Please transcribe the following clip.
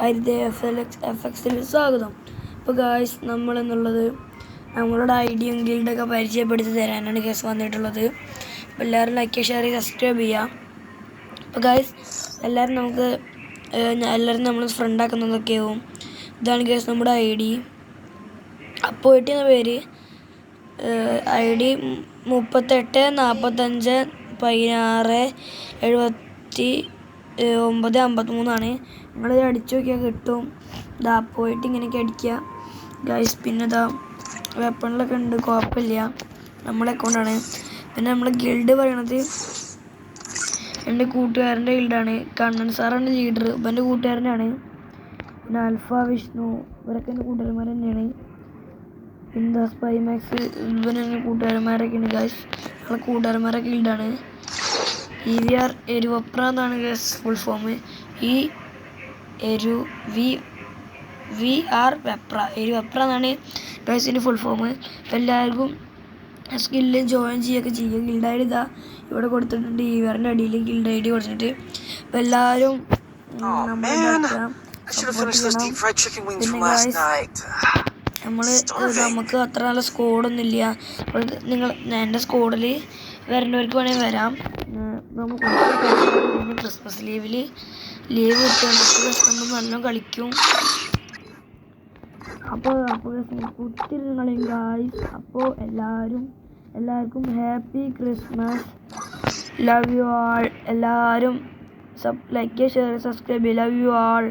ഹരിത FXൽ സ്വാഗതം. അപ്പോൾ ഗായ്സ്, നമ്മളെന്നുള്ളത് നമ്മളുടെ ഐഡിയും ഗിൽഡൊക്കെ പരിചയപ്പെടുത്തി തരാനാണ് കേസ് വന്നിട്ടുള്ളത്. അപ്പോൾ എല്ലാവരും ലൈക്ക്, ഷെയർ, സബ്സ്ക്രൈബ് ചെയ്യുക. അപ്പോൾ ഗായ്സ്, എല്ലാവരും നമ്മൾ ഫ്രണ്ടാക്കുന്നതൊക്കെയാവും. ഇതാണ് കേസ് നമ്മുടെ ID. അപ്പോയിട്ട് എന്ന പേര്, ID 38 45 16 79 53 നിങ്ങൾ അടിച്ചു നോക്കിയാൽ കിട്ടും. ഇതാ പോയിട്ട് ഇങ്ങനെയൊക്കെ അടിക്കുക ഗൈസ്. പിന്നെ ഇതാ വെപ്പണിലൊക്കെ ഉണ്ട്, കുഴപ്പമില്ല, നമ്മളെ അക്കൗണ്ടാണ്. പിന്നെ നമ്മളെ ഗിൽഡ് പറയണത് എൻ്റെ കൂട്ടുകാരൻ്റെ ഗിൽഡാണ്. കണ്ണൻ സാറാണ് ലീഡർ, ഇപ്പം എൻ്റെ കൂട്ടുകാരനാണ്. പിന്നെ ആൽഫ, വിഷ്ണു, ഇവരൊക്കെ എൻ്റെ കൂട്ടുകാരന്മാർ തന്നെയാണ്. പിന്നെ സ്പൈമാക്സ്, ഇവന് കൂട്ടുകാരന്മാരൊക്കെ ഉണ്ട് ഗൈസ്. നമ്മളെ കൂട്ടുകാരന്മാരൊക്കെ ഗിൽഡാണ്. EVR എരുവപ്ര എന്നാണ് ഗൈസ് ഫുൾ ഫോം. VR വെപ്ര, എരുവപ്ര എന്നാണ് ഗൈസിൻ്റെ ഫുൾ ഫോം. അപ്പം എല്ലാവർക്കും സ്കില്ല് ജോയിൻ ചെയ്യുകയൊക്കെ ചെയ്യുക. ഗിൽഡ് ID ഇതാ ഇവിടെ കൊടുത്തിട്ടുണ്ട്, EVRൻ്റെ അടിയിൽ ഗിൽഡ് ID കൊടുത്തിട്ട്. അപ്പം എല്ലാവരും നമുക്ക് അത്ര നല്ല സ്കോഡൊന്നുമില്ല. എൻ്റെ സ്കോഡിൽ വരേണ്ടവർക്ക് വേണമെങ്കിൽ വരാം. നമുക്ക് ക്രിസ്മസ് ലീവ് കിട്ടുകയാണ്. നമ്മൾ നല്ലോണം കളിക്കും. അപ്പോൾ ഒത്തിരി കളിയും ഗായ്സ്. അപ്പോൾ എല്ലാവർക്കും happy Christmas. Love you all. എല്ലാവരും like, share, subscribe. Love you all.